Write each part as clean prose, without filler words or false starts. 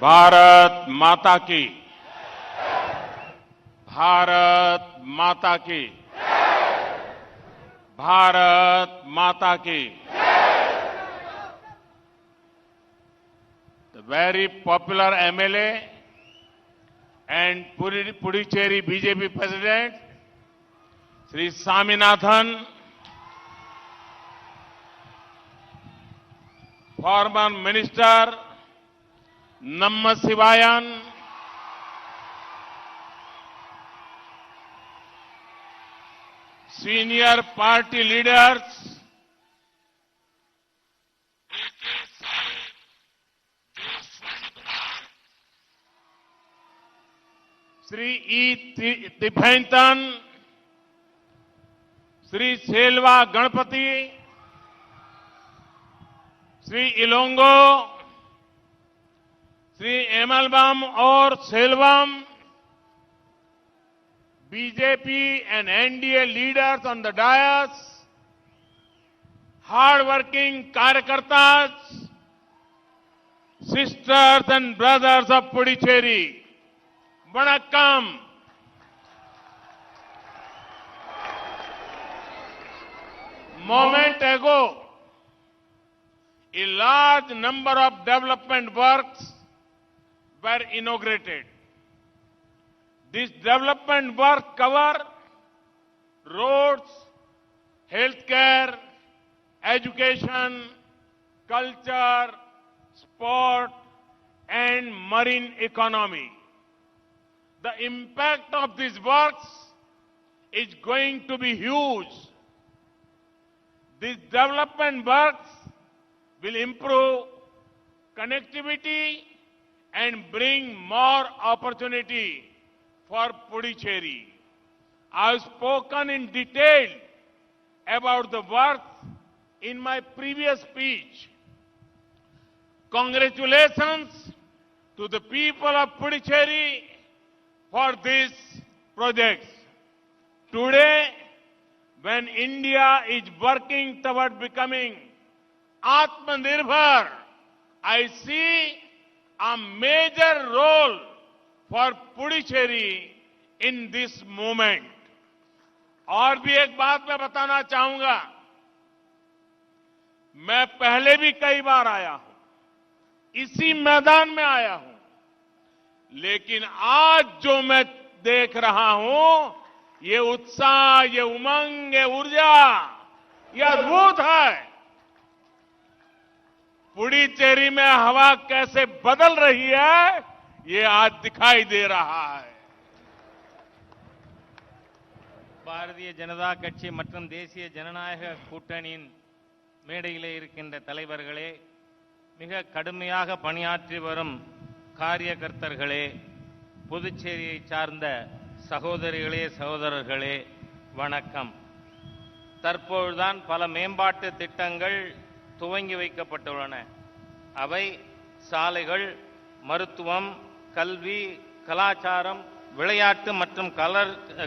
भारत माता की, भारत माता की, भारत माता की. The very popular MLA and Puducherry BJP President, Sri Swaminathan, former Minister Namma Sivayan, senior party leaders, Sri E. Tiphainthan, Sri Selva Ganpati, Sri Ilongo, Sri Emalbam or Selvam, BJP and NDA leaders on the dais, hard-working Karyakartas, sisters and brothers of Puducherry, Vanakkam. Moment ago, a large number of development works were inaugurated. This development work cover roads, healthcare, education, culture, sport, and marine economy. The impact of these works is going to be huge. These development works will improve connectivity and bring more opportunity for Puducherry. I have spoken in detail about the works in my previous speech. Congratulations to the people of Puducherry for these projects. Today, when India is working toward becoming Atmanirbhar, I see a major role for Puducherry in this moment. और भी एक बात मैं बताना चाहूंगा, मैं पहले भी कई बार आया हूं, इसी मैदान में आया हूं, लेकिन आज जो मैं देख रहा हूं, ये उत्साह, ये उमंग, ये ऊर्जा, ये अद्भुत है. पुडुचेरी में हवा कैसे बदल रही है, ये आज दिखाई दे रहा है. பாரதிய ஜனதா கட்சி மற்றும் தேசிய ஜனநாயக கூட்டணியின் மேடையிலே இருக்கின்ற தலைவர்களே, மிக கடுமையாக பணியாற்றி வரும் காரியகர்த்தர்களே, புதுச்சேரியை சார்ந்த சகோதரிகளே, சகோதரர்களே, வணக்கம். தற்பொழுதுதான் பல மேம்பாட்டு திட்டங்கள் துவங்கி வைக்கப்பட்டுள்ளன. அவை சாலைகள், மருத்துவம், கல்வி, கலாச்சாரம், விளையாட்டு மற்றும்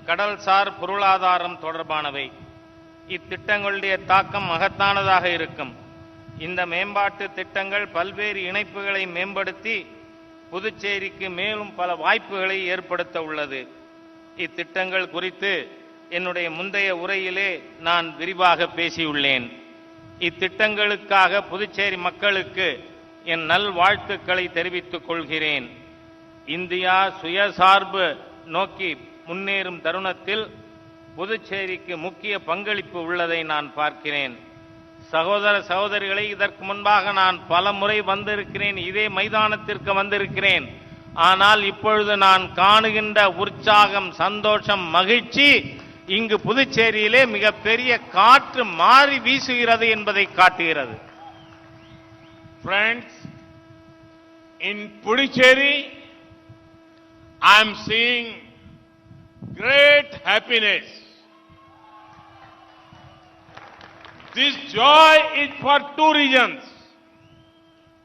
கடல்சார் பொருளாதாரம் தொடர்பானவை. இத்திட்டங்களுடைய தாக்கம் மகத்தானதாக இருக்கும். இந்த மேம்பாட்டு திட்டங்கள் பல்வேறு இணைப்புகளை மேம்படுத்தி புதுச்சேரிக்கு மேலும் பல வாய்ப்புகளை ஏற்படுத்த உள்ளது. இத்திட்டங்கள் குறித்து என்னுடைய முந்தைய உரையிலே நான் விரிவாக பேசியுள்ளேன். இத்திட்டங்களுக்காக புதுச்சேரி மக்களுக்கு என் நல்வாழ்த்துக்களை தெரிவித்துக் கொள்கிறேன். இந்தியா சுயசார்பு நோக்கி முன்னேறும் தருணத்தில் புதுச்சேரிக்கு முக்கிய பங்களிப்பு உள்ளதை நான் பார்க்கிறேன். சகோதர சகோதரிகளை, இதற்கு முன்பாக நான் பல முறை வந்திருக்கிறேன், இதே மைதானத்திற்கு வந்திருக்கிறேன். ஆனால் இப்பொழுது நான் காணுகின்ற உற்சாகம், சந்தோஷம், மகிழ்ச்சி இங்கு புதுச்சேரியிலே மிகப்பெரிய காற்று மாறி வீசுகிறது என்பதை காட்டுகிறது. Friends, in Puducherry, I am seeing great happiness. This joy is for two reasons.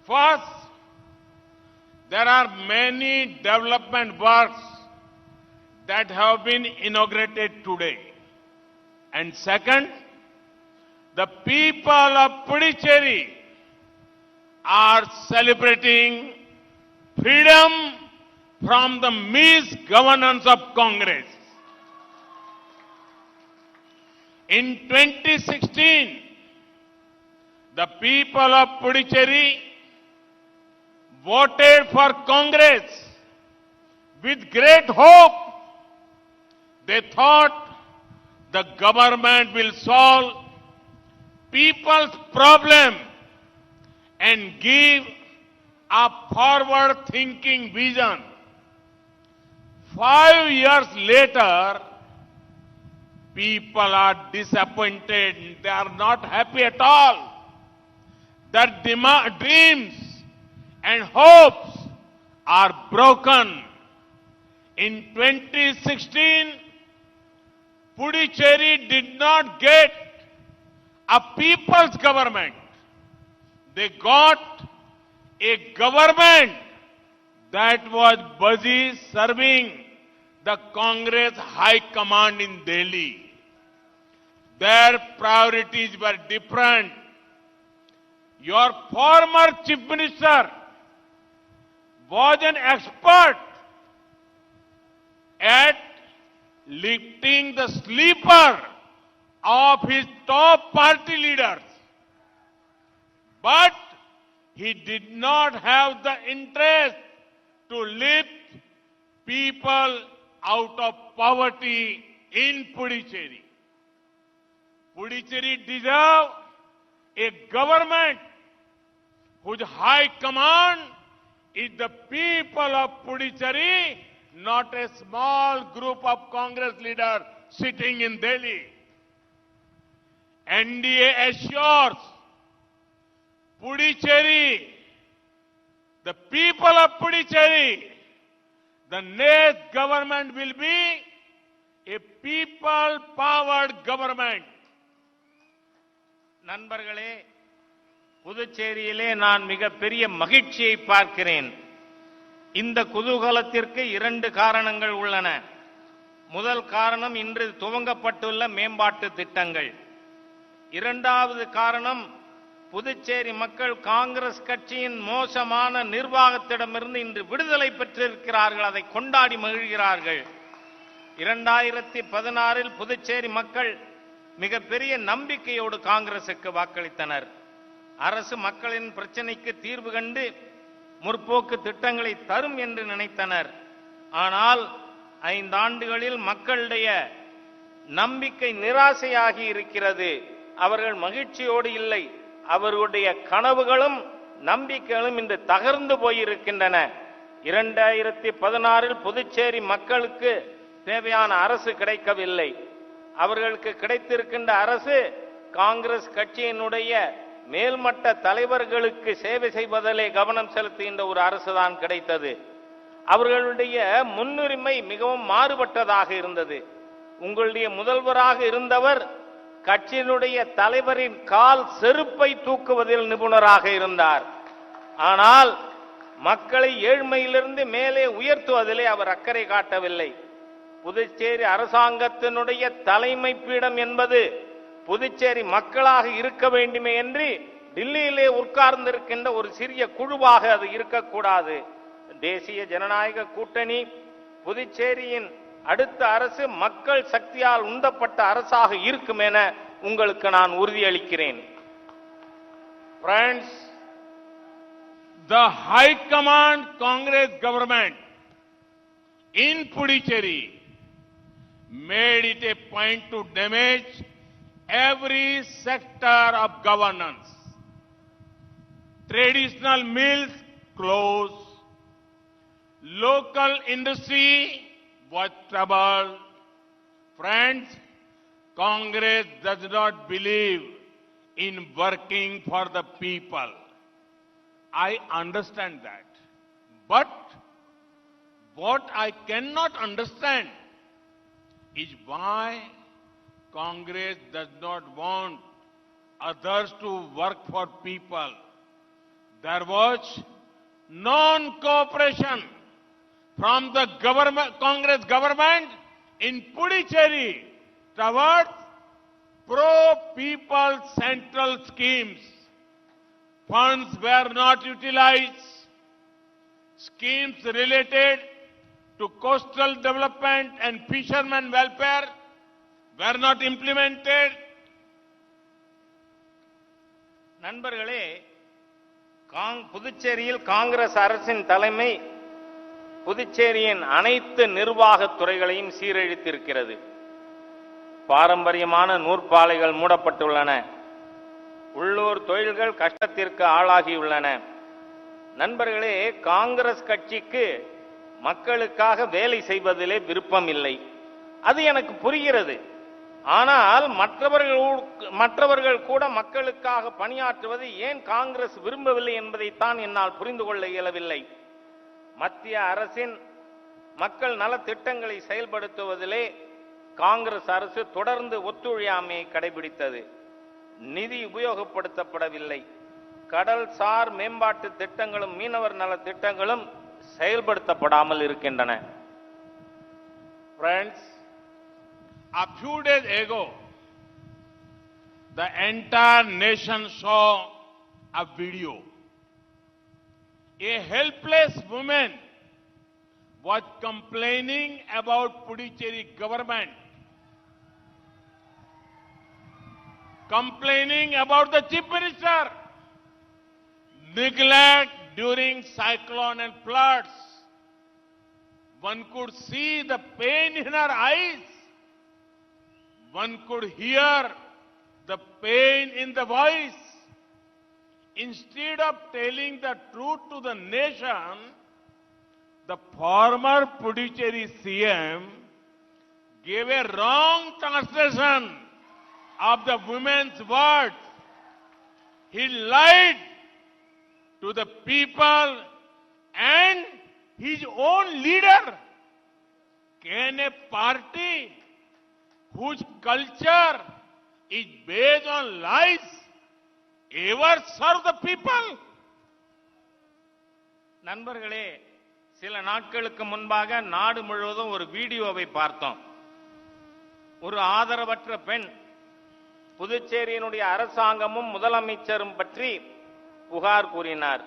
First, there are many development works that have been inaugurated today. And second, the people of Puducherry are celebrating freedom from the misgovernance of Congress. In 2016, the people of Puducherry voted for Congress with great hope. They thought the government will solve people's problem and give a forward-thinking vision. 5 years later, people are disappointed. They are not happy at all. Their dreams and hopes are broken. In 2016, Puducherry did not get a people's government. They got a government that was busy serving the Congress High Command in Delhi. Their priorities were different. Your former Chief Minister was an expert at lifting the sleeper of his top party leaders. But he did not have the interest to lift people out of poverty in Puducherry. Puducherry deserves a government whose high command is the people of Puducherry, not a small group of Congress leaders sitting in Delhi. NDA assures Puducherry, the people of Puducherry, the next government will be a people-powered government. நண்பர்களே, புதுச்சேரியிலே நான் மிகப்பெரிய மகிழ்ச்சியை பார்க்கிறேன். இந்த குதூகலத்திற்கு 2 காரணங்கள் உள்ளன. முதல் காரணம் இன்று துவங்கப்பட்டுள்ள மேம்பாட்டு திட்டங்கள். இரண்டாவது காரணம் புதுச்சேரி மக்கள் காங்கிரஸ் கட்சியின் மோசமான நிர்வாகத்திடமிருந்து இன்று விடுதலை பெற்றிருக்கிறார்கள். அதை கொண்டாடி மகிழ்கிறார்கள். 2016இல் புதுச்சேரி மக்கள் மிகப்பெரிய நம்பிக்கையோடு காங்கிரசுக்கு வாக்களித்தனர். அரசு மக்களின் பிரச்சனைக்கு தீர்வு கண்டு முற்போக்கு திட்டங்களை தரும் என்று நினைத்தனர். ஆனால் 5 ஆண்டுகளில் மக்களுடைய நம்பிக்கை நிராசையாகி இருக்கிறது. அவர்கள் மகிழ்ச்சியோடு இல்லை. அவர்களுடைய கனவுகளும் நம்பிக்கைகளும் இன்று தகர்ந்து போயிருக்கின்றன. 2016இல் புதுச்சேரி மக்களுக்கு தேவையான அரசு கிடைக்கவில்லை. அவர்களுக்கு கிடைத்திருக்கின்ற அரசு காங்கிரஸ் கட்சியினுடைய மேல்மட்ட தலைவர்களுக்கு சேவை செய்வதிலே கவனம் செலுத்துகின்ற ஒரு அரசுதான் கிடைத்தது. அவர்களுடைய முன்னுரிமை மிகவும் மாறுபட்டதாக இருந்தது. உங்களுடைய முதல்வராக இருந்தவர் கட்சியினுடைய தலைவரின் கால் செருப்பை தூக்குவதில் நிபுணராக இருந்தார். ஆனால் மக்களை ஏழ்மையிலிருந்து மேலே உயர்த்துவதிலே அவர் அக்கறை காட்டவில்லை. புதுச்சேரி அரசாங்கத்தினுடைய தலைமை பீடம் என்பது புதுச்சேரி மக்களாக இருக்க வேண்டுமே என்று டில்லியிலே உட்கார்ந்திருக்கின்ற ஒரு சிறிய குழுவாக அது இருக்கக்கூடாது. தேசிய ஜனநாயக கூட்டணி புதுச்சேரியின் அடுத்த அரசு மக்கள் சக்தியால் உந்தப்பட்ட அரசாக இருக்கும் என உங்களுக்கு நான் உறுதியளிக்கிறேன். Friends, the High Command Congress government in Puducherry made it a point to damage every sector of governance. Traditional mills closed, local industry was troubled. Friends, Congress does not believe in working for the people. I understand that. But what I cannot understand is why Congress does not want others to work for people. There was non-cooperation from the Congress government in Puducherry towards pro-people central schemes. Funds were not utilized. schemes related to coastal development and fishermen welfare were not implemented. நண்பர்களே, புதுச்சேரியில் காங்கிரஸ் அரசின் தலைமை புதுச்சேரியின் அனைத்து நிர்வாகத் துறைகளையும் சீரழித்திருக்கிறது. பாரம்பரியமான நூற்பாலைகள் மூடப்பட்டுள்ளன. உள்ளூர் தொழில்கள் கஷ்டத்திற்கு ஆளாகியுள்ளன. நண்பர்களே, காங்கிரஸ் கட்சிக்கு மக்களுக்காக வேலை செய்வதிலே விருப்பம் இல்லை. அது எனக்கு புரிகிறது. ஆனால் மற்றவர்கள் கூட மக்களுக்காக பணியாற்றுவது ஏன் காங்கிரஸ் விரும்பவில்லை என்பதைத்தான் என்னால் புரிந்து கொள்ள இயலவில்லை. மத்திய அரசின் மக்கள் நல திட்டங்களை செயல்படுத்துவதிலே காங்கிரஸ் அரசு தொடர்ந்து ஒத்துழையாமையை கடைபிடித்தது. நிதி உபயோகப்படுத்தப்படவில்லை. கடல்சார் மேம்பாட்டு திட்டங்களும் மீனவர் நல திட்டங்களும் செயல்படுத்தப்படாமல் இருக்கின்றன. Friends, a few days ago, the entire nation saw a video. A helpless woman was complaining about Puducherry government, complaining about the chief minister, neglect during cyclone and floods. One could see the pain in her eyes. One could hear the pain in the voice. Instead of telling the truth to the nation, the former Puducherry CM gave a wrong translation of the women's words. He lied to the people and his own leader. Can a party whose culture is based on lies ever serve the people? நண்பர்களே, சில நாட்களுக்கு முன்பாக நாடு முழுவதும் ஒரு வீடியோவை பார்த்தோம். ஒரு ஆதரவற்ற பெண் புதுச்சேரியினுடைய அரசாங்கமும் முதலமைச்சரும் பற்றி புகார் கூறினார்.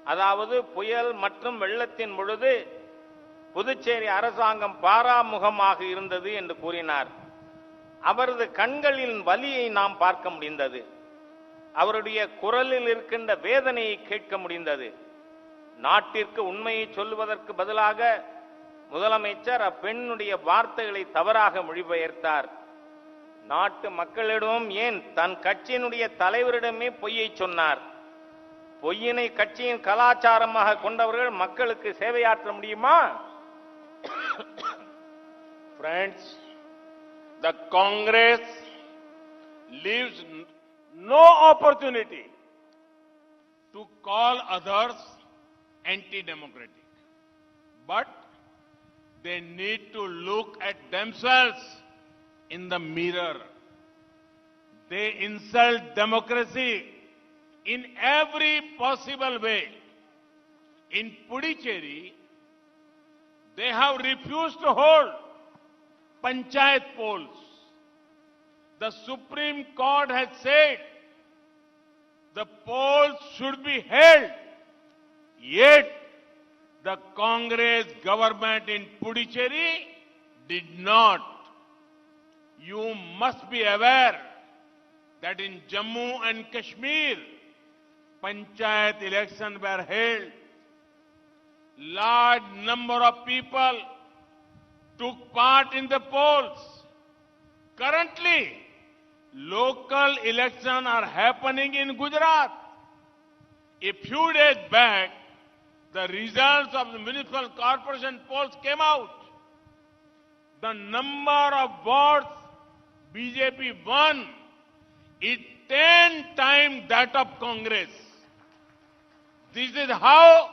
அதாவது புயல் மற்றும் வெள்ளத்தின் பொழுது புதுச்சேரி அரசாங்கம் பாராமுகமாக இருந்தது என்று கூறினார். அவரது கண்களின் வலியை நாம் பார்க்க முடிந்தது. அவருடைய குரலில் இருக்கின்ற வேதனையை கேட்க முடிந்தது. நாட்டிற்கு உண்மையை சொல்லுவதற்கு பதிலாக முதலமைச்சர் அப்பெண்ணுடைய வார்த்தைகளை தவறாக மொழிபெயர்த்தார். நாட்டு மக்களிடம் ஏன் தன் கட்சியினுடைய தலைவரிடமே பொய்யை சொன்னார். பொய்யினை கட்சியின் கலாச்சாரமாக கொண்டவர்கள் மக்களுக்கு சேவையாற்ற முடியுமா? Friends, the Congress leaves no opportunity to call others anti-democratic. But they need to look at themselves in the mirror. They insult democracy in every possible way. In Puducherry, they have refused to hold panchayat polls. The Supreme Court has said the polls should be held. Yet, the Congress government in Puducherry did not. You must be aware that in Jammu and Kashmir, panchayat elections were held. Large number of people took part in the polls. Currently, local elections are happening in Gujarat. A few days back, the results of the municipal corporation polls came out. The number of votes BJP won is 10 times that of Congress. This is how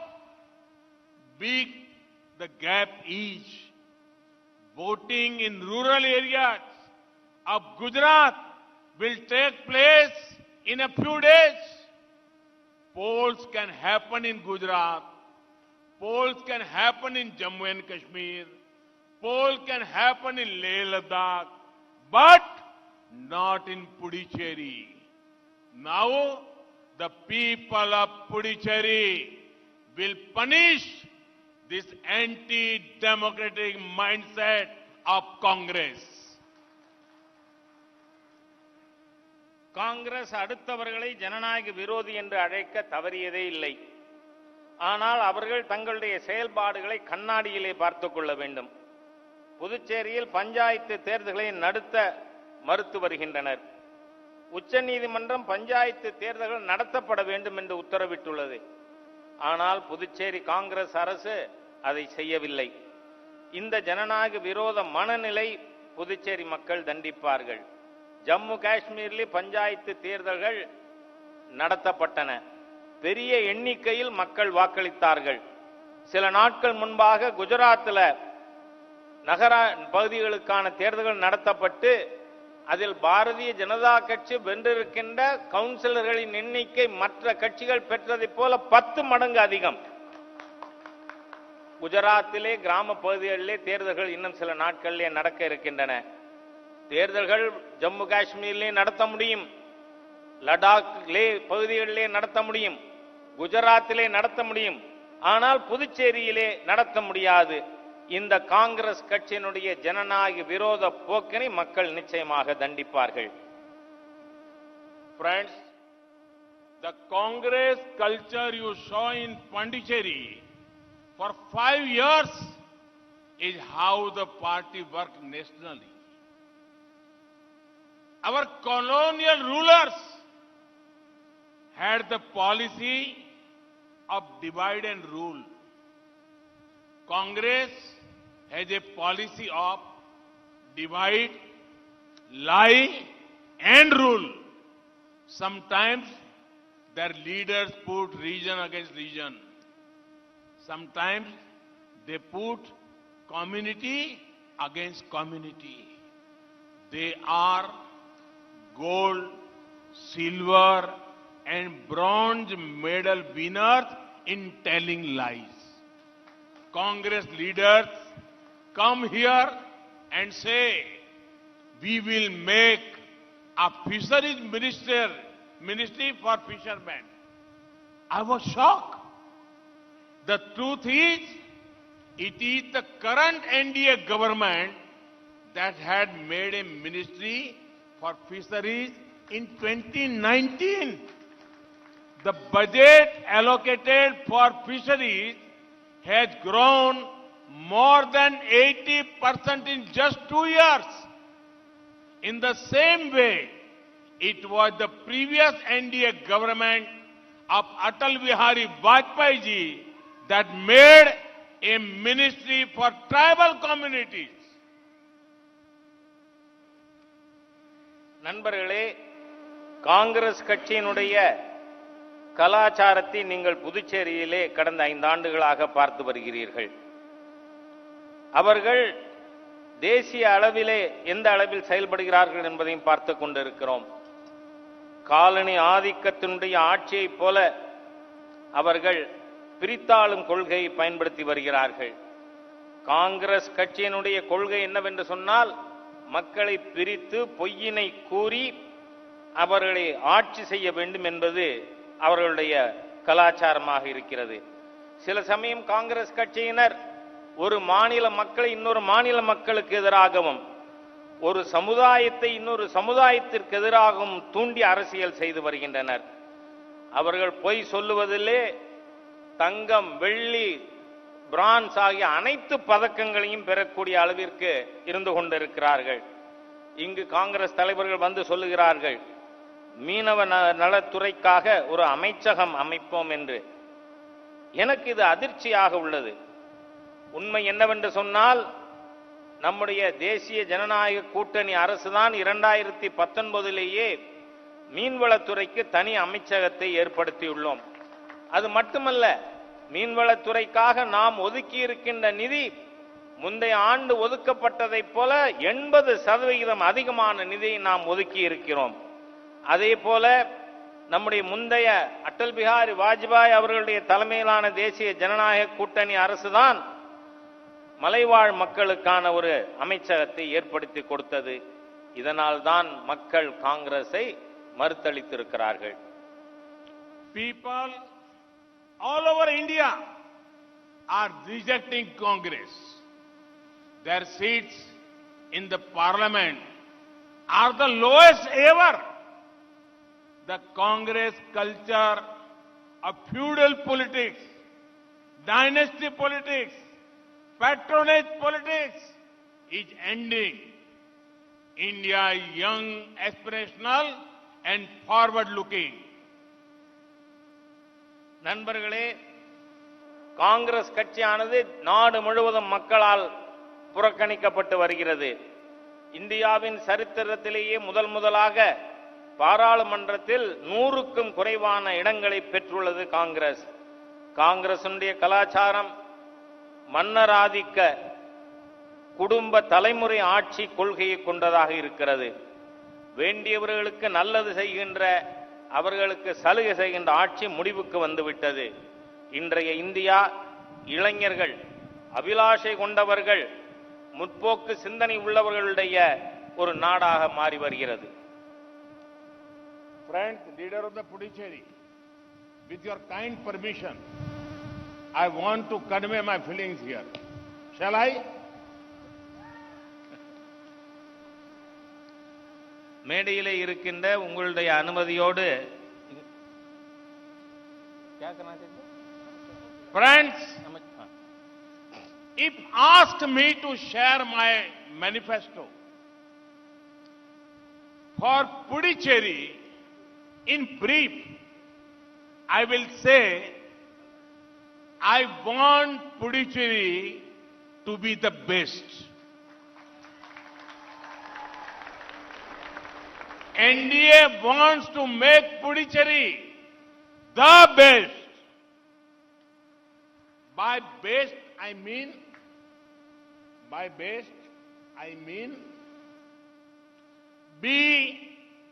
big the gap is. Voting in rural areas of Gujarat will take place in a few days. Polls can happen in Gujarat. Polls can happen in Jammu and Kashmir. Polls can happen in Leh Ladakh, but not in Puducherry. Now, the people of Puducherry, will punish this anti-democratic mindset of Congress. Congress அடுத்தவர்களை ஜனநாயக விரோதி என்று அழைக்க தவறியதே இல்லை. ஆனால் அவர்கள் தங்களுடைய செயல்பாடுகளை கண்ணாடியிலே பார்த்துக் கொள்ள வேண்டும். புதுச்சேரியில் பஞ்சாயத்து தேர்தல்களை நடத்த மறுத்து வருகின்றனர். உச்சநீதிமன்றம் பஞ்சாயத்து தேர்தல்கள் நடத்தப்பட வேண்டும் என்று உத்தரவிட்டுள்ளது. ஆனால் புதுச்சேரி காங்கிரஸ் அரசு அதை செய்யவில்லை. இந்த ஜனநாயக விரோத மனநிலை புதுச்சேரி மக்கள் தண்டிப்பார்கள். ஜம்மு காஷ்மீரில் பஞ்சாயத்து தேர்தல்கள் நடத்தப்பட்டன. பெரிய எண்ணிக்கையில் மக்கள் வாக்களித்தார்கள். சில நாட்கள் முன்பாக குஜராத்தில் நகர பகுதிகளுக்கான தேர்தல்கள் நடத்தப்பட்டு அதில் பாரதிய ஜனதா கட்சி வென்றிருக்கின்ற கவுன்சிலர்களின் எண்ணிக்கை மற்ற கட்சிகள் பெற்றதைப் போல 10 மடங்கு அதிகம். குஜராத்திலே கிராம பகுதிகளிலே தேர்தல்கள் இன்னும் சில நாட்களிலே நடக்க இருக்கின்றன. தேர்தல்கள் ஜம்மு காஷ்மீரிலே நடத்த முடியும், லடாக்கிலே பகுதிகளிலே நடத்த முடியும், குஜராத்திலே நடத்த முடியும். ஆனால் புதுச்சேரியிலே நடத்த முடியாது. இந்த காங்கிரஸ் கட்சியினுடைய ஜனநாயக விரோத போக்கினை மக்கள் நிச்சயமாக தண்டிப்பார்கள். Friends, the Congress culture you saw in Pondicherry for 5 years is how the party worked nationally. Our colonial rulers had the policy of divide and rule. Congress has a policy of divide, lie and rule. Sometimes their leaders put region against region. Sometimes they put community against community. They are gold, silver and bronze medal winners in telling lies. Congress leaders come here and say, we will make a fisheries ministry for fishermen. I was shocked. The truth is, it is the current NDA government that had made a ministry for fisheries in 2019. The budget allocated for fisheries has grown more than 80% in just 2 years. In the same way, it was the previous NDA government of Atal Bihari Vajpayee ji that made a ministry for tribal communities. நண்பர்களே, காங்கிரஸ் கட்சியினுடைய கலாச்சாரத்தை நீங்கள் புதுச்சேரியிலே கடந்த 5 ஆண்டுகளாக பார்த்து வருகிறீர்கள். அவர்கள் தேசிய அளவிலே எந்த அளவில் செயல்படுகிறார்கள் என்பதையும் பார்த்துக் கொண்டிருக்கிறோம். காலனி ஆதிக்கத்தினுடைய ஆட்சியைப் போல அவர்கள் பிரித்தாளும் கொள்கையை பயன்படுத்தி வருகிறார்கள். காங்கிரஸ் கட்சியினுடைய கொள்கை என்னவென்று சொன்னால், மக்களை பிரித்து பொய்யினை கூறி அவர்களை ஆட்சி செய்ய வேண்டும் என்பது அவர்களுடைய கலாச்சாரமாக இருக்கிறது. சில சமயம் காங்கிரஸ் கட்சியினர் ஒரு மாநில மக்களை இன்னொரு மாநில மக்களுக்கு எதிராகவும், ஒரு சமுதாயத்தை இன்னொரு சமுதாயத்திற்கு எதிராகவும் தூண்டி அரசியல் செய்து வருகின்றனர். அவர்கள் பொய் சொல்லுவதிலே தங்கம், வெள்ளி, பிரான்ஸ் ஆகிய அனைத்து பதக்கங்களையும் பெறக்கூடிய அளவிற்கு இருந்து கொண்டிருக்கிறார்கள். இங்கு காங்கிரஸ் தலைவர்கள் வந்து சொல்லுகிறார்கள், மீனவ நலத்துறைக்காக ஒரு அமைச்சகம் அமைப்போம் என்று. எனக்கு இது அதிர்ச்சியாக உள்ளது. உண்மை என்னவென்று சொன்னால், நம்முடைய தேசிய ஜனநாயக கூட்டணி அரசுதான் 2019 மீன்வளத்துறைக்கு தனி அமைச்சகத்தை ஏற்படுத்தியுள்ளோம். அது மட்டுமல்ல, மீன்வளத்துறைக்காக நாம் ஒதுக்கி இருக்கின்ற நிதி முந்தைய ஆண்டு ஒதுக்கப்பட்டதைப் போல 80% அதிகமான நிதியை நாம் ஒதுக்கி இருக்கிறோம். அதே போல நம்முடைய முந்தைய அடல் பிஹாரி வாஜ்பாய் அவர்களுடைய தலைமையிலான தேசிய ஜனநாயக கூட்டணி அரசுதான் மலைவாழ் மக்களுக்கான ஒரு அமைச்சகத்தை ஏற்படுத்தி கொடுத்தது. இதனால் தான் மக்கள் காங்கிரஸை மறுத்தளித்திருக்கிறார்கள். People all over India are rejecting Congress. Their seats in the parliament are the lowest ever. The Congress culture of feudal politics, dynasty politics, patronage politics is ending. India is young, aspirational and forward-looking. நண்பர்களே, காங்கிரஸ் கட்சியானது நாடு முழுவதும் மக்களால் புறக்கணிக்கப்பட்டு வருகிறது. இந்தியாவின் சரித்திரத்திலேயே முதலாக பாராளுமன்றத்தில் 100க்கும் குறைவான இடங்களை பெற்றுள்ளது காங்கிரஸ். காங்கிரசுடைய கலாச்சாரம் மன்னராதிக்க குடும்ப தலைமுறை ஆட்சி கொள்கையை கொண்டதாக இருக்கிறது. வேண்டியவர்களுக்கு நல்லது செய்கின்ற, அவர்களுக்கு சலுகை செய்கின்ற ஆட்சி முடிவுக்கு வந்துவிட்டது. இன்றைய இந்தியா இளைஞர்கள், அபிலாஷை கொண்டவர்கள், முற்போக்கு சிந்தனை உள்ளவர்களுடைய ஒரு நாடாக மாறி வருகிறது. Friends, leader of the Puducherry, with your kind permission, I want to convey my feelings here. Shall I? மேடையிலே இருக்கின்ற உங்களுடைய அனுமதியோடு Friends, if asked me to share my manifesto for Puducherry in brief, I will say I want Puducherry to be the best. NDA wants to make Puducherry the best. By best, I mean B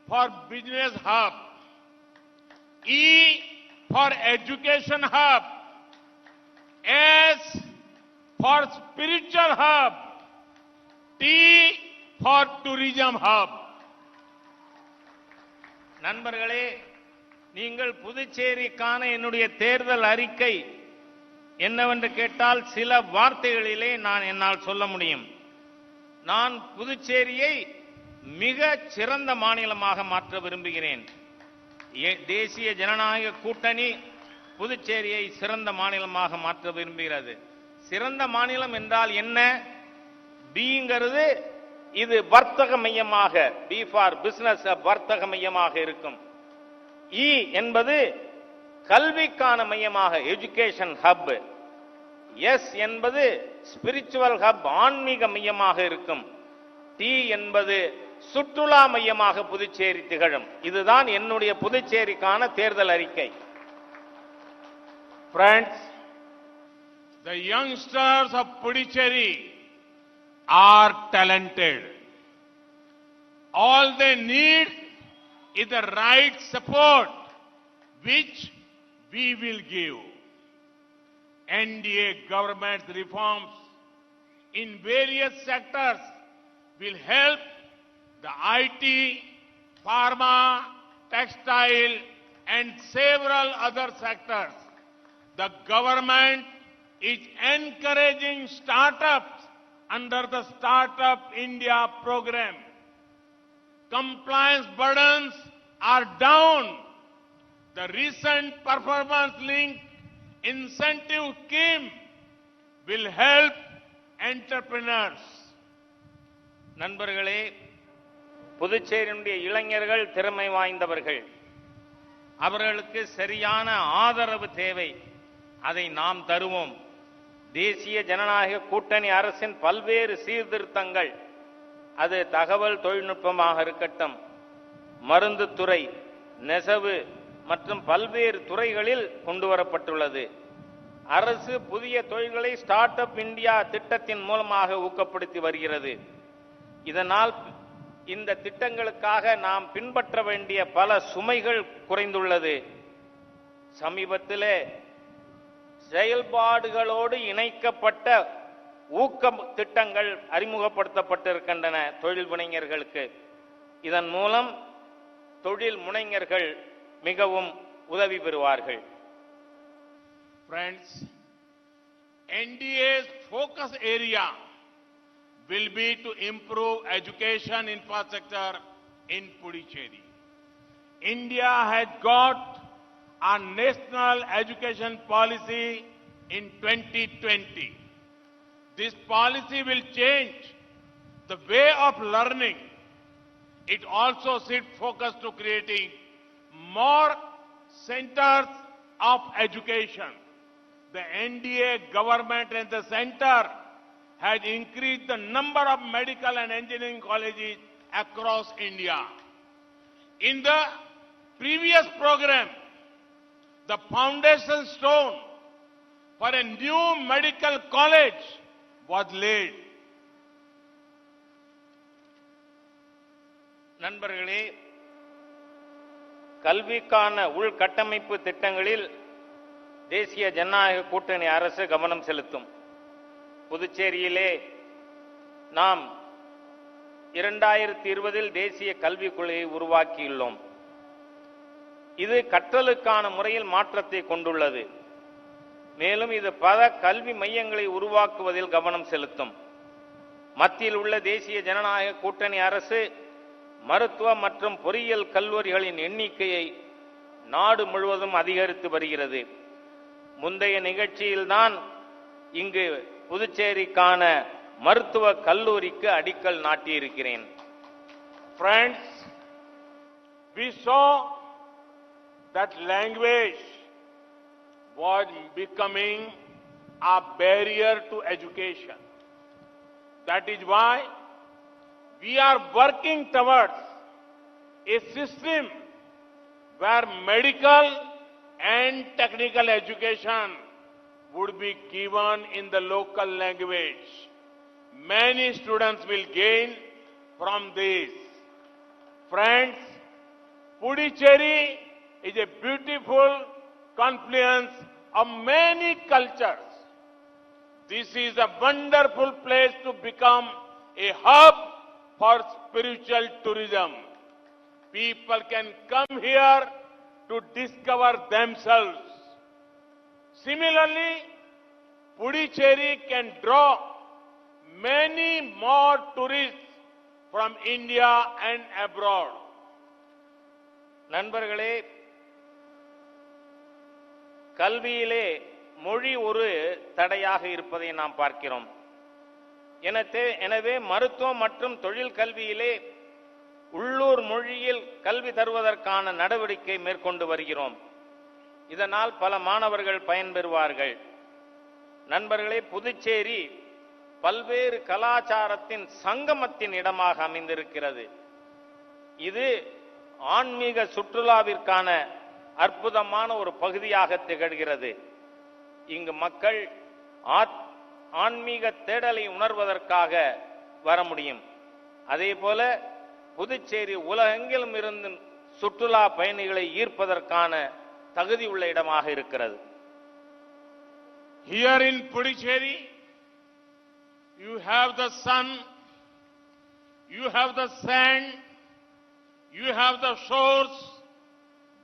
for business hub, E for education hub, S for spiritual hub, T for tourism hub. நண்பர்களே, நீங்கள் புதுச்சேரிக்கான என்னுடைய தேர்தல் அறிக்கை என்னவென்று கேட்டால் சில வார்த்தைகளிலே என்னால் சொல்ல முடியும். நான் புதுச்சேரியை மிக சிறந்த மாநிலமாக மாற்ற விரும்புகிறேன். தேசிய ஜனநாயக கூட்டணி புதுச்சேரியை சிறந்த மாநிலமாக மாற்ற விரும்புகிறது. சிறந்த மாநிலம் என்றால் என்ன? பிங்கிறது இது வர்த்தக மையமாக, பி ஃபார் பிசினஸ், வர்த்தக மையமாக இருக்கும். இ என்பது கல்விக்கான மையமாக, எஜுகேஷன் ஹப். எஸ் என்பது ஸ்பிரிச்சுவல் ஹப், ஆன்மீக மையமாக இருக்கும். டி என்பது சுற்றுலா மையமாக புதுச்சேரி திகழும். இதுதான் என்னுடைய புதுச்சேரிக்கான தேர்தல் அறிக்கை. Friends, the youngsters of Puducherry are talented. All they need is the right support, which we will give. NDA government's reforms in various sectors will help the IT, pharma, textile and several other sectors. The government is encouraging startups under the Startup India program. Compliance burdens are down. The recent performance-linked incentive scheme will help entrepreneurs. நண்பர்களே, புதுச்சேரியினுடைய இளைஞர்கள் திறமை வாய்ந்தவர்கள். அவர்களுக்கு சரியான ஆதரவு தேவை. அதை நாம் தருவோம். தேசிய ஜனநாயக கூட்டணி அரசின் பல்வேறு சீர்திருத்தங்கள், அது தகவல் தொழில்நுட்பமாக இருக்கட்டும், மருந்து துறை, நெசவு மற்றும் பல்வேறு துறைகளில் கொண்டு வரப்பட்டுள்ளது. அரசு புதிய தொழில்களை ஸ்டார்ட் அப் இந்தியா திட்டத்தின் மூலமாக ஊக்கப்படுத்தி வருகிறது. இதனால் இந்த திட்டங்களுக்காக நாம் பின்பற்ற வேண்டிய பல சுமைகள் குறைந்துள்ளது. சமீபத்திலே செயல்பாடுகளோடு இணைக்கப்பட்ட ஊக்க திட்டங்கள் அறிமுகப்படுத்தப்பட்டிருக்கின்றன தொழில் முனைஞர்களுக்கு. இதன் மூலம் தொழில் முனைஞர்கள் மிகவும் உதவி பெறுவார்கள். Friends, NDA's focus area will be to improve education infrastructure in Puducherry. India has got a national education policy in 2020. This policy will change the way of learning. It also shifts focus to creating more centers of education. The NDA government and the center has increased the number of medical and engineering colleges across India. In the previous program, the foundation stone for a new medical college was laid. நண்பர்களே, கல்விக்கான உள்கட்டமைப்பு திட்டங்களில் தேசிய ஜனநாயக கூட்டணி அரசு கவனம் செலுத்தும். புதுச்சேரியிலே நாம் 2020 தேசிய கல்விக் கொள்கையை உருவாக்கியுள்ளோம். இது கற்றலுக்கான முறையில் மாற்றத்தை கொண்டுள்ளது. மேலும் இது பல கல்வி மையங்களை உருவாக்குவதில் கவனம் செலுத்தும். மத்தியில் உள்ள தேசிய ஜனநாயக கூட்டணி அரசு மருத்துவ மற்றும் பொறியியல் கல்லூரிகளின் எண்ணிக்கையை நாடு முழுவதும் அதிகரித்து வருகிறது. முந்தைய நிகழ்ச்சியில்தான் இங்கு புதுச்சேரிக்கான மருத்துவ கல்லூரிக்கு அடிக்கல் நாட்டியிருக்கிறேன். Friends, we saw that language was becoming a barrier to education. That is why we are working towards a system where medical and technical education would be given in the local language. Many students will gain from this. Friends, Puducherry is a beautiful confluence of many cultures. This is a wonderful place to become a hub for spiritual tourism. People can come here to discover themselves. Similarly, Puducherry can draw many more tourists from India and abroad. நண்பர்களே, கல்வியிலே மொழி ஒரு தடையாக இருப்பதை நாம் பார்க்கிறோம். எனவே மருத்துவம் மற்றும் தொழில் கல்வியிலே உள்ளூர் மொழியில் கல்வி தருவதற்கான நடவடிக்கை மேற்கொண்டு வருகிறோம். இதனால் பல மாணவர்கள் பயன்பெறுவார்கள். நண்பர்களே, புதுச்சேரி பல்வேறு கலாச்சாரத்தின் சங்கமத்தின் இடமாக அமைந்திருக்கிறது. இது ஆன்மீக சுற்றுலாவிற்கான அற்புதமான ஒரு பகுதியாக திகழ்கிறது. இங்கு மக்கள் ஆன்மீக தேடலை உணர்வதற்காக வர முடியும். அதேபோல புதுச்சேரி உலகெங்கிலும் இருந்து சுற்றுலா பயணிகளை ஈர்ப்பதற்கான தகுதி உள்ள இடமாக இருக்கிறது. Here in Puducherry, you have the sun, you have the sand, you have the shores.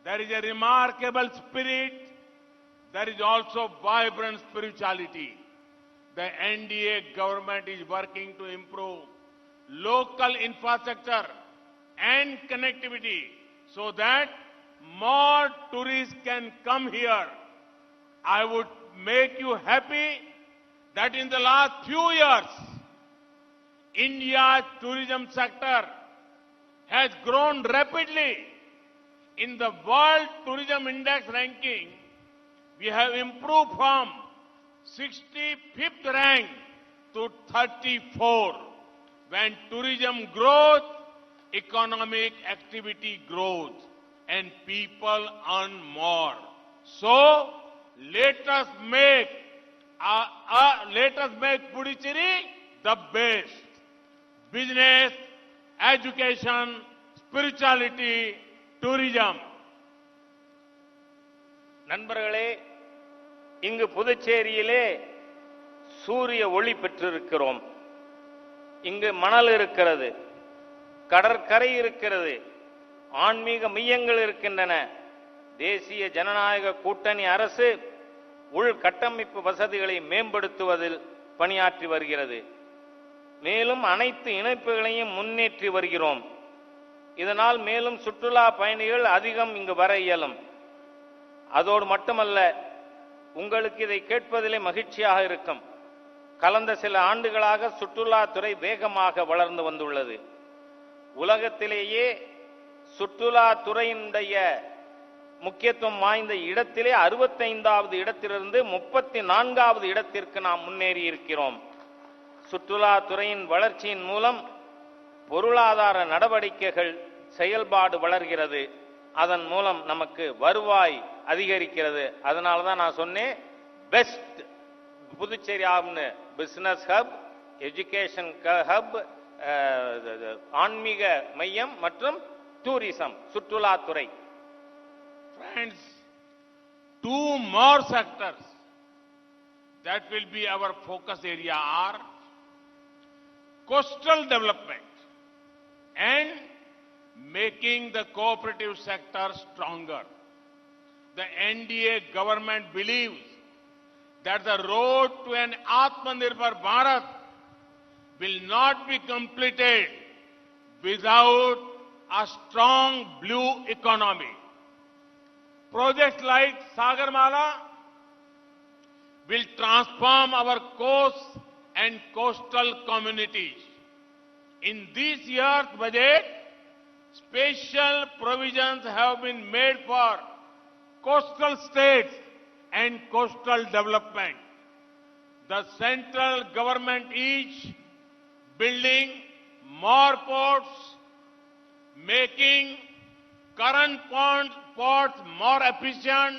There is a remarkable spirit. There is also vibrant spirituality. The NDA government is working to improve local infrastructure and connectivity so that more tourists can come here. I would make you happy that in the last few years, India's tourism sector has grown rapidly. In the World Tourism Index ranking, we have improved from 65th rank to 34. When tourism grows, economic activity grows and people earn more. So, let us make Puducherry the best. Business, education, spirituality, tourism. நண்பர்களே, இங்கு புதுச்சேரியிலே சூரிய ஒளி பெற்றிருக்கிறோம். இங்கு மணல் இருக்கிறது, கடற்கரை இருக்கிறது, ஆன்மீக மையங்கள் இருக்கின்றன. தேசிய ஜனநாயக கூட்டணி அரசு உள்கட்டமைப்பு வசதிகளை மேம்படுத்துவதில் பணியாற்றி வருகிறது. மேலும் அனைத்து இணைப்புகளையும் முன்னேற்றி வருகிறோம். இதனால் மேலும் சுற்றுலா பயணிகள் அதிகம் இங்கு வர இயலும். அதோடு மட்டுமல்ல, உங்களுக்கு இதை கேட்பதிலே மகிழ்ச்சியாக இருக்கும். கடந்த சில ஆண்டுகளாக சுற்றுலாத்துறை வேகமாக வளர்ந்து வந்துள்ளது. உலகத்திலேயே சுற்றுலாத்துறையினுடைய முக்கியத்துவம் வாய்ந்த இடத்திலே 65வது இடத்திலிருந்து 34வது இடத்திற்கு நாம் முன்னேறி இருக்கிறோம். சுற்றுலாத்துறையின் வளர்ச்சியின் மூலம் பொருளாதார நடவடிக்கைகள் செயல்பாடு வளர்கிறது. அதன் மூலம் நமக்கு வருவாய் அதிகரிக்கிறது. அதனால தான் நான் சொன்னேன், பெஸ்ட் புதுச்சேரி ஆகும்னு. பிசினஸ் ஹப், எஜுகேஷன் ஹப், ஆன்மீக மையம் மற்றும் டூரிசம், சுற்றுலாத்துறை. Friends, two more sectors that will be our focus area are coastal development and making the cooperative sector stronger. The NDA government believes that the road to an Atmanirbhar Bharat will not be completed without a strong blue economy. Projects like Sagarmala will transform our coasts and coastal communities. In this year's budget, special provisions have been made for coastal states and coastal development. The central government is building more ports, making current ports more efficient,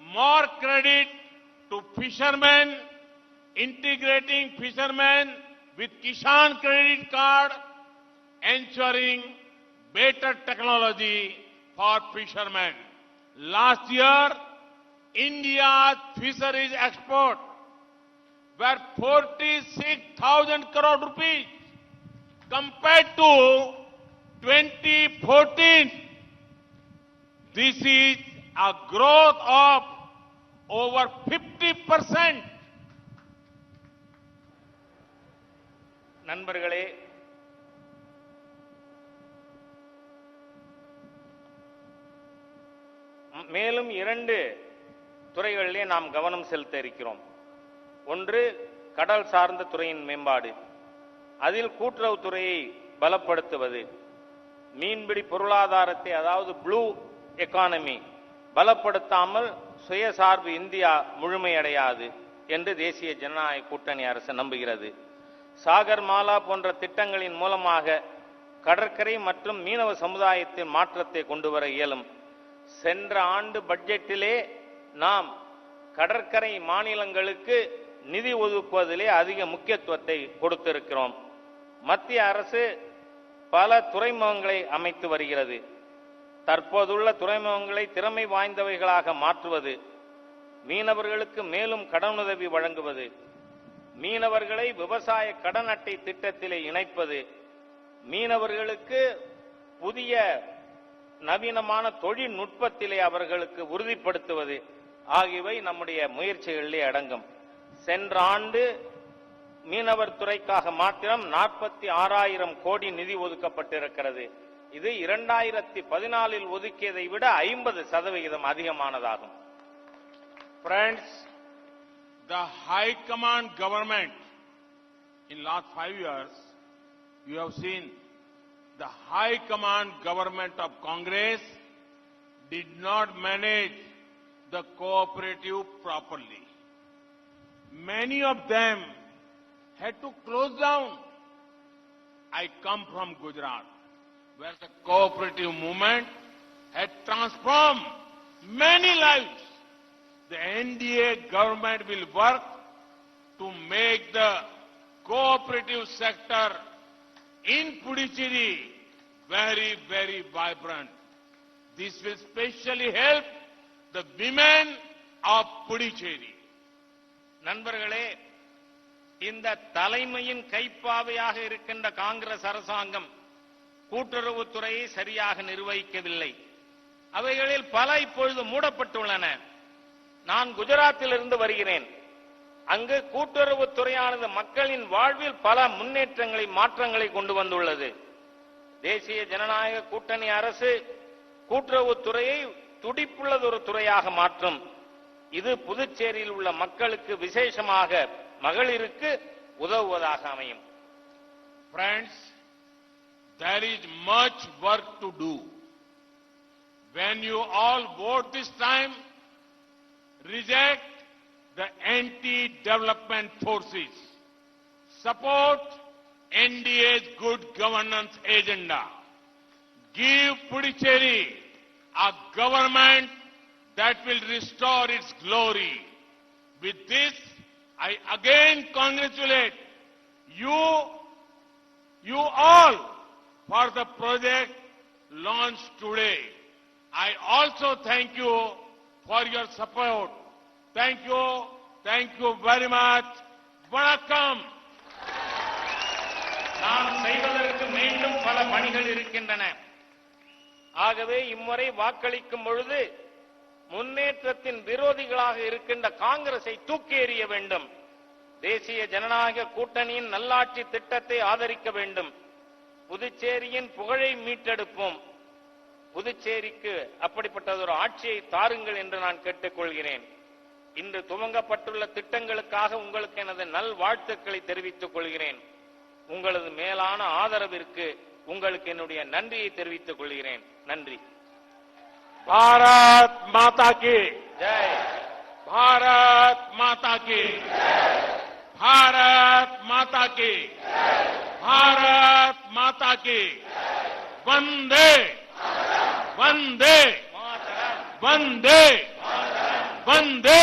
more credit to fishermen, integrating fishermen with Kishan credit card, ensuring better technology for fishermen. Last year, India's fisheries export were 46,000 crore rupees compared to 2014. This is a growth of over 50%. நண்பர்களே, மேலும் 2 துறைகளிலே நாம் கவனம் செலுத்த இருக்கிறோம். ஒன்று, கடல் சார்ந்த துறையின் மேம்பாடு. அதில் கூட்டுறவுத்துறையை பலப்படுத்துவது. மீன்பிடி பொருளாதாரத்தை, அதாவது ப்ளூ எக்கானமி பலப்படுத்தாமல் சுயசார்பு இந்தியா முழுமையடையாது என்று தேசிய ஜனநாயக கூட்டணி அரசு நம்புகிறது. சாகர் மாலா போன்ற திட்டங்களின் மூலமாக கடற்கரை மற்றும் மீனவ சமுதாயத்தின் மாற்றத்தை கொண்டு வர இயலும். சென்ற ஆண்டு பட்ஜெட்டிலே நாம் கடற்கரை மாநிலங்களுக்கு நிதி ஒதுக்குவதிலே அதிக முக்கியத்துவத்தை கொடுத்திருக்கிறோம். மத்திய அரசு பல துறைமுகங்களை அமைத்து வருகிறது. தற்போதுள்ள துறைமுகங்களை திறமை வாய்ந்தவைகளாக மாற்றுவது, மீனவர்களுக்கு மேலும் கடனுதவி வழங்குவது, மீனவர்களை விவசாய கடன் அட்டை திட்டத்திலே இணைப்பது, மீனவர்களுக்கு புதிய நவீனமான தொழில்நுட்பத்திலே அவர்களுக்கு உறுதிப்படுத்துவது ஆகியவை நம்முடைய முயற்சிகளிலே அடங்கும். சென்ற ஆண்டு மீனவர் துறைக்காக மாத்திரம் 46,000 கோடி நிதி ஒதுக்கப்பட்டிருக்கிறது. இது 2014 ஒதுக்கியதை விட 50% அதிகமானதாகும். Friends, the High Command government in last 5 years, you have seen the High Command government of Congress did not manage the cooperative properly. Many of them had to close down. I come from Gujarat, where the cooperative movement had transformed many lives. The NDA government will work to make the cooperative sector in Puducherry very, very vibrant. This will specially help the women of Puducherry. நண்பர்களே, இந்த தலைமையின் கைப்பாவையாக இருக்கின்ற காங்கிரஸ் அரசாங்கம் கூட்டுறவுத்துறையை சரியாக நிர்வகிக்கவில்லை. அவைகளில் பல இப்பொழுது மூடப்பட்டுள்ளன. நான் குஜராத்திலிருந்து வருகிறேன். அங்கு கூட்டுறவு துறையானது மக்களின் வாழ்வில் பல முன்னேற்றங்களை மாற்றங்களை கொண்டு வந்துள்ளது. தேசிய ஜனநாயக கூட்டணி அரசு கூட்டுறவு துறையை துடிப்புள்ளதொரு துறையாக மாற்றும். இது புதுச்சேரியில் உள்ள மக்களுக்கு விசேஷமாக மகளிருக்கு உதவுவதாக அமையும். Friends, there is much work to do. When you all vote this time, reject the anti-development forces. Support NDA's good governance agenda. Give Puducherry a government that will restore its glory. With this, I again congratulate you all for the project launched today. I also thank you for your support. Thank you very much. Vanakkam. நாம் செய்வதற்கு மீண்டும் பல பணிகள் இருக்கின்றன. ஆகவே இம்முறை வாக்களிக்கும் பொழுது முன்னேற்றத்தின் விரோதிகளாக இருக்கின்ற காங்கிரஸை தூக்கி எறிய வேண்டும். தேசிய ஜனநாயக கூட்டணியின் நல்லாட்சி திட்டத்தை ஆதரிக்க வேண்டும். புதுச்சேரியின் புகழை மீட்டெடுப்போம். புதுச்சேரிக்கு அப்படிப்பட்டதொரு ஆட்சியை தாருங்கள் என்று நான் கேட்டுக்கொள்கிறேன். இன்று துவங்கப்பட்டுள்ள திட்டங்களுக்காக உங்களுக்கு எனது நல்வாழ்த்துக்களை தெரிவித்துக் கொள்கிறேன். உங்களது மேலான ஆதரவிற்கு உங்களுக்கு என்னுடைய நன்றியை தெரிவித்துக் கொள்கிறேன். நன்றி. भारत माता की ஜெய். भारत माता की भारत माता की भारत माता की वंदे वंदे மாதரம். वंदे वंदे